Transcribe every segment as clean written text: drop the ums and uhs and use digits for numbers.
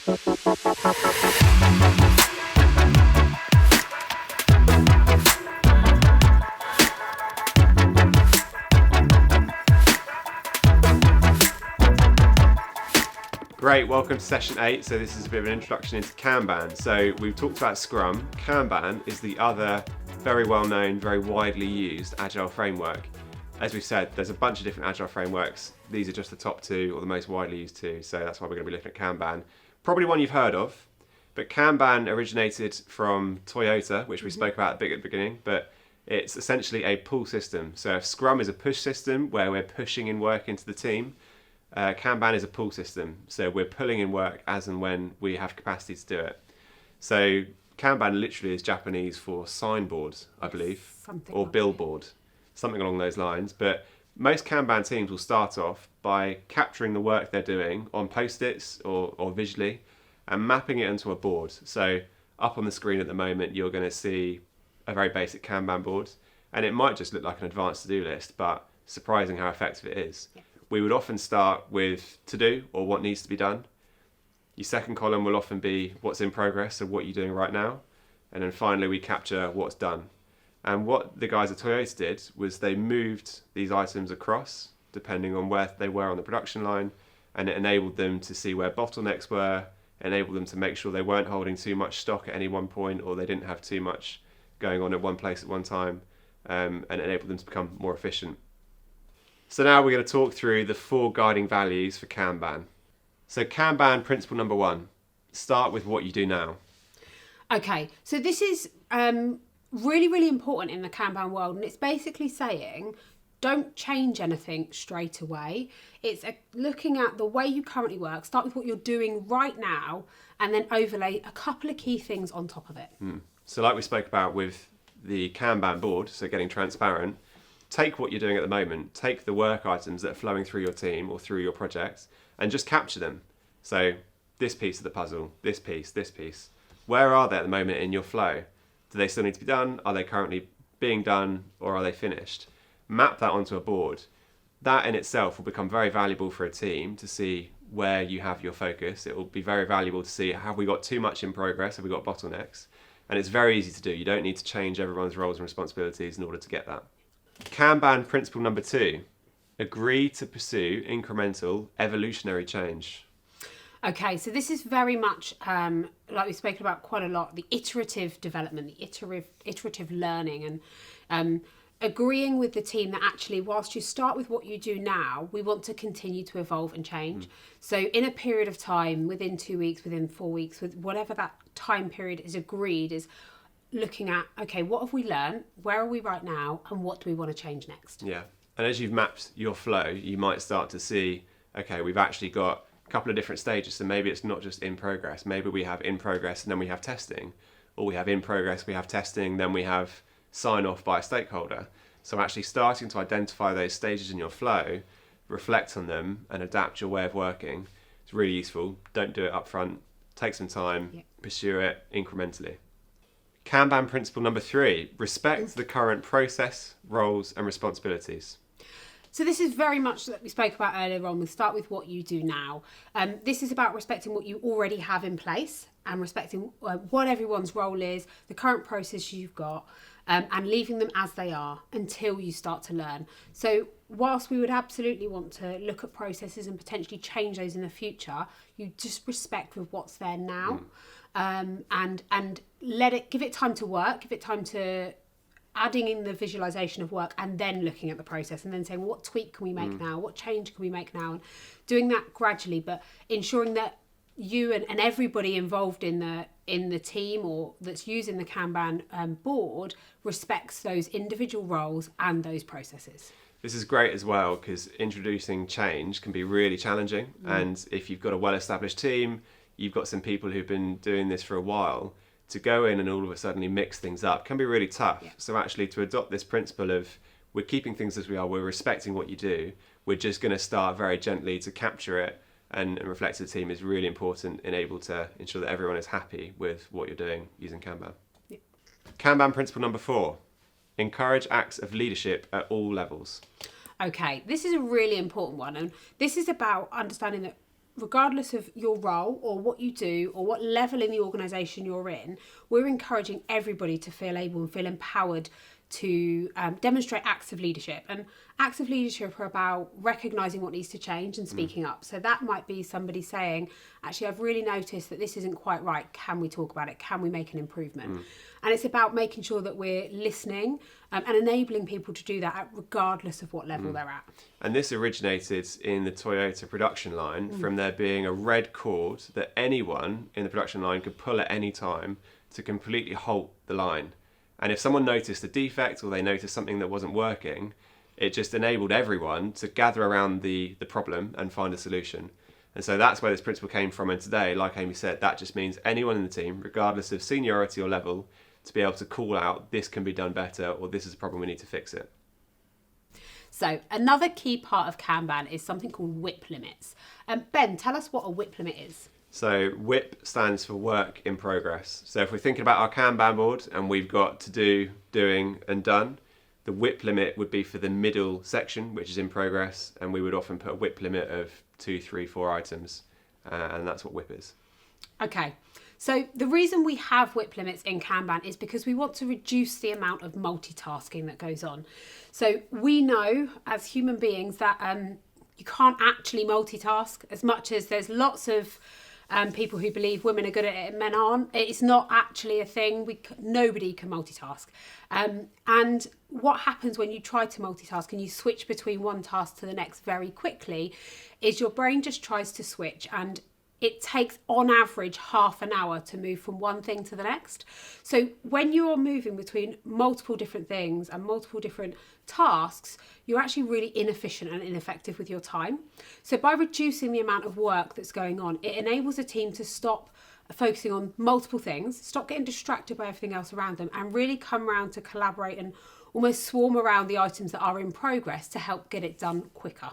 Great, welcome to session 8. So this is a bit of an introduction into Kanban. So we've talked about Scrum. Kanban is the other very well-known, very widely used agile framework. As we've said, there's a bunch of different agile frameworks. These are just the top 2 or the most widely used 2. So that's why we're going to be looking at Kanban. Probably one you've heard of, but Kanban originated from Toyota, which we spoke about at the beginning, but it's essentially a pull system. So if Scrum is a push system where we're pushing in work into the team, Kanban is a pull system, so we're pulling in work as and when we have capacity to do it. So Kanban literally is Japanese for signboard, I believe, or billboard, something along those lines. But most Kanban teams will start off by capturing the work they're doing on post-its or visually and mapping it onto a board. So up on the screen at the moment, you're going to see a very basic Kanban board, and it might just look like an advanced to-do list, but surprising how effective it is. Yeah. We would often start with to do or what needs to be done. Your second column will often be what's in progress, so what you're doing right now. And then finally we capture what's done. And what the guys at Toyota did was they moved these items across depending on where they were on the production line, and it enabled them to see where bottlenecks were, enabled them to make sure they weren't holding too much stock at any one point, or they didn't have too much going on at one place at one time, and enabled them to become more efficient. So now we're going to talk through the 4 guiding values for Kanban. So Kanban principle number 1, start with what you do now. Okay, so this is really, really important in the Kanban world, and it's basically saying don't change anything straight away. It's looking at the way you currently work, start with what you're doing right now, and then overlay a couple of key things on top of it. So like we spoke about with the Kanban board, so getting transparent, take what you're doing at the moment, take the work items that are flowing through your team or through your projects, and just capture them. So this piece of the puzzle, this piece, where are they at the moment in your flow? Do they still need to be done? Are they currently being done, or are they finished? Map that onto a board. That in itself will become very valuable for a team to see where you have your focus. It will be very valuable to see, have we got too much in progress? Have we got bottlenecks? And it's very easy to do. You don't need to change everyone's roles and responsibilities in order to get that. Kanban principle number 2, agree to pursue incremental evolutionary change. Okay, so this is very much, like we've spoken about quite a lot, the iterative development, the iterative learning, and agreeing with the team that actually, whilst you start with what you do now, we want to continue to evolve and change. So in a period of time, within 2 weeks, within 4 weeks, with whatever that time period is agreed, is looking at, okay, what have we learned? Where are we right now? And what do we want to change next? Yeah. And as you've mapped your flow, you might start to see, okay, we've actually got a couple of different stages. So maybe it's not just in progress. Maybe we have in progress and then we have testing. Or we have in progress, we have testing, then we have sign off by a stakeholder. So actually starting to identify those stages in your flow, reflect on them and adapt your way of working. It's really useful. Don't do it up front. Take some time, pursue it incrementally. Kanban principle number 3, respect the current process, roles and responsibilities. So this is very much that we spoke about earlier on. We start with what you do now. This is about respecting what you already have in place and respecting what everyone's role is, the current process you've got, and leaving them as they are until you start to learn. So whilst we would absolutely want to look at processes and potentially change those in the future, you just respect with what's there now. And give it time to work, give it time to adding in the visualization of work, and then looking at the process and then saying, what tweak can we make now? What change can we make now? And doing that gradually, but ensuring that you and everybody involved in the team or that's using the Kanban board respects those individual roles and those processes. This is great as well, because introducing change can be really challenging. And if you've got a well-established team, you've got some people who've been doing this for a while, to go in and all of a sudden mix things up can be really tough. Yeah. So actually to adopt this principle of we're keeping things as we are, we're respecting what you do, we're just going to start very gently to capture it and reflect to the team is really important in able to ensure that everyone is happy with what you're doing using Kanban. Yeah. Kanban principle number 4, encourage acts of leadership at all levels. Okay, this is a really important one, and this is about understanding that regardless of your role or what you do or what level in the organisation you're in, we're encouraging everybody to feel able and feel empowered to demonstrate acts of leadership. And acts of leadership are about recognising what needs to change and speaking up. So that might be somebody saying, actually, I've really noticed that this isn't quite right. Can we talk about it? Can we make an improvement? And it's about making sure that we're listening and enabling people to do that regardless of what level they're at. And this originated in the Toyota production line from there being a red cord that anyone in the production line could pull at any time to completely halt the line. And if someone noticed a defect or they noticed something that wasn't working, it just enabled everyone to gather around the problem and find a solution. And so that's where this principle came from. And today, like Amy said, that just means anyone in the team, regardless of seniority or level, to be able to call out, this can be done better, or this is a problem, we need to fix it. So another key part of Kanban is something called WIP limits. Ben, tell us what a WIP limit is. So WIP stands for work in progress. So if we're thinking about our Kanban board and we've got to do, doing and done, the WIP limit would be for the middle section, which is in progress, and we would often put a WIP limit of 2, 3, 4 items, and that's what WIP is. Okay, so the reason we have WIP limits in Kanban is because we want to reduce the amount of multitasking that goes on. So we know as human beings that you can't actually multitask as much as there's lots of people who believe women are good at it and men aren't. It's not actually a thing. Nobody can multitask. And what happens when you try to multitask and you switch between one task to the next very quickly is your brain just tries to switch, and it takes on average half an hour to move from one thing to the next. So when you're moving between multiple different things and multiple different tasks, you're actually really inefficient and ineffective with your time. So by reducing the amount of work that's going on, it enables a team to stop focusing on multiple things, stop getting distracted by everything else around them, and really come around to collaborate and almost swarm around the items that are in progress to help get it done quicker.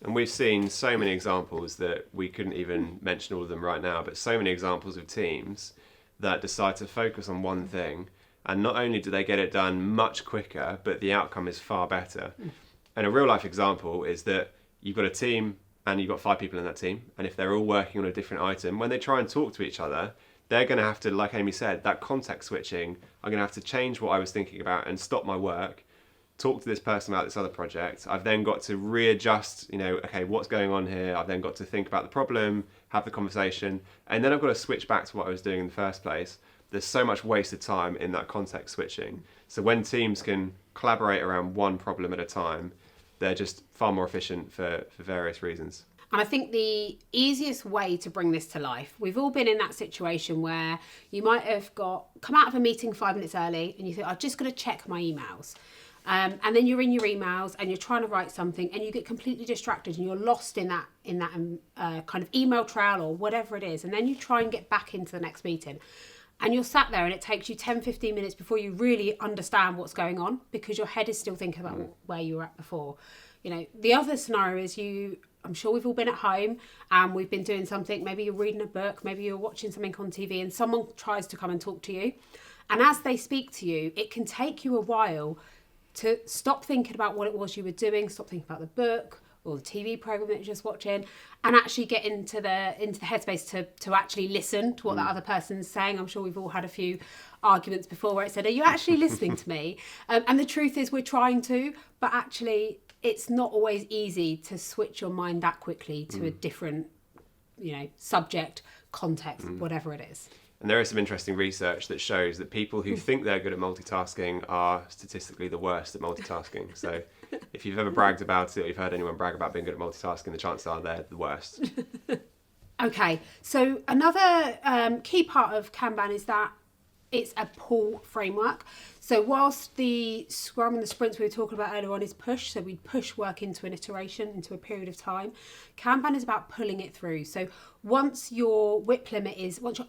And we've seen so many examples that we couldn't even mention all of them right now, but so many examples of teams that decide to focus on one thing, and not only do they get it done much quicker, but the outcome is far better. And a real life example is that you've got a team and you've got 5 people in that team, and if they're all working on a different item, when they try and talk to each other, they're going to have to, like Amy said, that context switching, I'm going to have to change what I was thinking about and stop my work, talk to this person about this other project. I've then got to readjust, okay, what's going on here? I've then got to think about the problem, have the conversation, and then I've got to switch back to what I was doing in the first place. There's so much wasted time in that context switching. So when teams can collaborate around one problem at a time, they're just far more efficient for various reasons. And I think the easiest way to bring this to life, we've all been in that situation where you might have come out of a meeting 5 minutes early and you think, I'm just going to check my emails. And then you're in your emails and you're trying to write something and you get completely distracted and you're lost in that kind of email trail or whatever it is. And then you try and get back into the next meeting and you're sat there and it takes you 10-15 minutes before you really understand what's going on because your head is still thinking about where you were at before. The other scenario is I'm sure we've all been at home and we've been doing something. Maybe you're reading a book, maybe you're watching something on TV and someone tries to come and talk to you. And as they speak to you, it can take you a while to stop thinking about what it was you were doing, stop thinking about the book or the TV program that you're just watching, and actually get into the headspace to actually listen to what that other person's saying. I'm sure we've all had a few arguments before where it said, are you actually listening to me? And the truth is we're trying to, but actually it's not always easy to switch your mind that quickly to a different, subject, context, whatever it is. And there is some interesting research that shows that people who think they're good at multitasking are statistically the worst at multitasking. So if you've ever bragged about it or you've heard anyone brag about being good at multitasking, the chances are they're the worst. Okay, so another key part of Kanban is that it's a pull framework. So whilst the Scrum and the sprints we were talking about earlier on is push, so we push work into an iteration, into a period of time, Kanban is about pulling it through. So once you're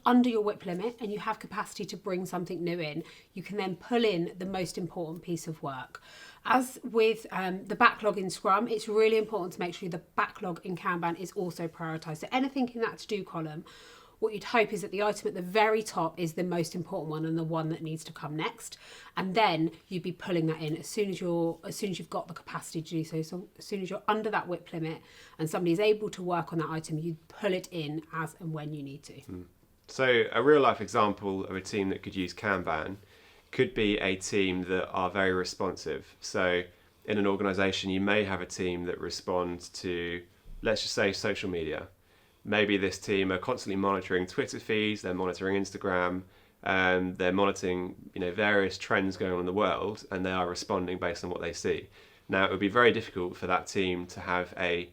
under your WIP limit and you have capacity to bring something new in, you can then pull in the most important piece of work. As with the backlog in Scrum, it's really important to make sure the backlog in Kanban is also prioritised. So anything in that to-do column what you'd hope is that the item at the very top is the most important one and the one that needs to come next. And then you'd be pulling that in as soon as you've got the capacity to do so. So as soon as you're under that WIP limit and somebody's able to work on that item, you'd pull it in as and when you need to. So a real life example of a team that could use Kanban could be a team that are very responsive. So in an organization, you may have a team that responds to, let's just say, social media. Maybe this team are constantly monitoring Twitter feeds, they're monitoring Instagram, they're monitoring various trends going on in the world, and they are responding based on what they see. Now, it would be very difficult for that team to have a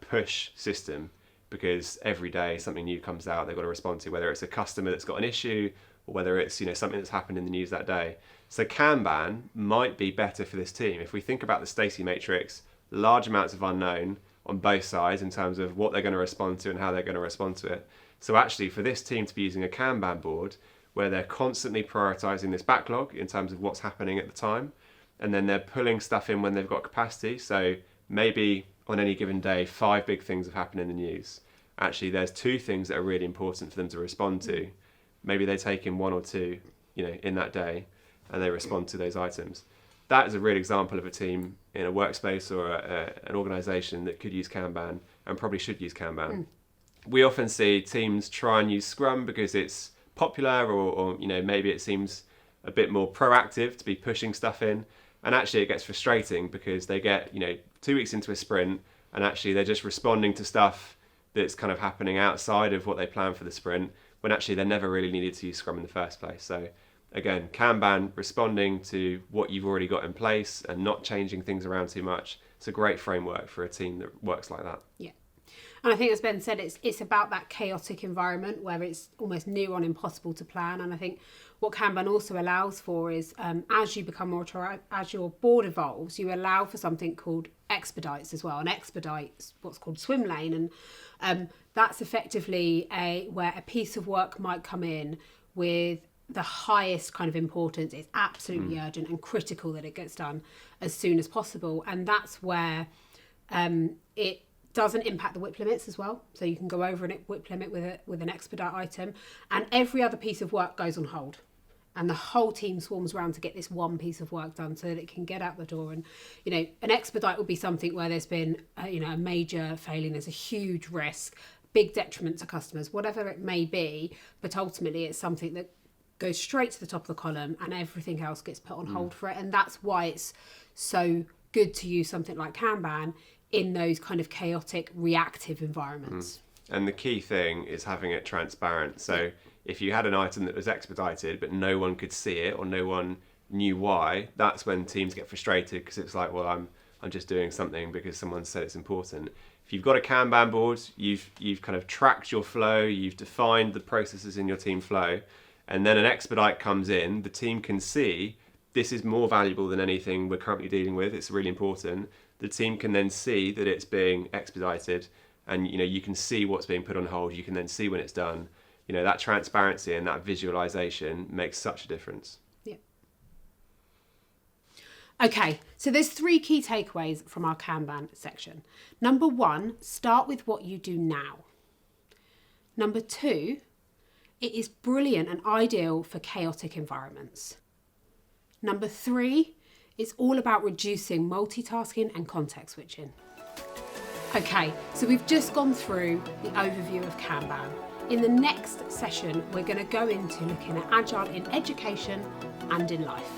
push system, because every day something new comes out they've got to respond to, whether it's a customer that's got an issue or whether it's something that's happened in the news that day. So Kanban might be better for this team. If we think about the Stacy matrix, large amounts of unknown on both sides in terms of what they're going to respond to and how they're going to respond to it. So actually for this team to be using a Kanban board where they're constantly prioritizing this backlog in terms of what's happening at the time, and then they're pulling stuff in when they've got capacity. So maybe on any given day, 5 big things have happened in the news. Actually, there's 2 things that are really important for them to respond to. Maybe they take in 1 or 2, in that day, and they respond to those items. That is a real example of a team in a workspace or an organization that could use Kanban and probably should use Kanban. We often see teams try and use Scrum because it's popular, or maybe it seems a bit more proactive to be pushing stuff in. And actually it gets frustrating because they get 2 weeks into a sprint and actually they're just responding to stuff that's kind of happening outside of what they planned for the sprint, when actually they never really needed to use Scrum in the first place. So again, Kanban, responding to what you've already got in place and not changing things around too much. It's a great framework for a team that works like that. Yeah. And I think, as Ben said, it's about that chaotic environment where it's almost near on impossible to plan. And I think what Kanban also allows for is, as you become more, as your board evolves, you allow for something called expedites as well. And expedites what's called swim lane, and that's effectively where a piece of work might come in with the highest kind of importance. It's absolutely urgent and critical that it gets done as soon as possible. And that's where it doesn't impact the WIP limits as well. So you can go over a WIP limit with an expedite item, and every other piece of work goes on hold. And the whole team swarms around to get this one piece of work done so that it can get out the door. And, an expedite would be something where there's been, a major failing, there's a huge risk, big detriment to customers, whatever it may be. But ultimately, it's something that goes straight to the top of the column and everything else gets put on hold for it. And that's why it's so good to use something like Kanban in those kind of chaotic, reactive environments. And the key thing is having it transparent. So if you had an item that was expedited, but no one could see it or no one knew why, that's when teams get frustrated, because it's like, well, I'm just doing something because someone said it's important. If you've got a Kanban board, you've kind of tracked your flow, you've defined the processes in your team flow, and then an expedite comes in, the team can see this is more valuable than anything we're currently dealing with. It's really important. The team can then see that it's being expedited, and you can see what's being put on hold. You can then see when it's done. That transparency and that visualization makes such a difference. Yeah. Okay, so there's 3 key takeaways from our Kanban section. Number 1, start with what you do now. Number 2, it is brilliant and ideal for chaotic environments. Number 3, it's all about reducing multitasking and context switching. Okay, so we've just gone through the overview of Kanban. In the next session, we're going to go into looking at Agile in education and in life.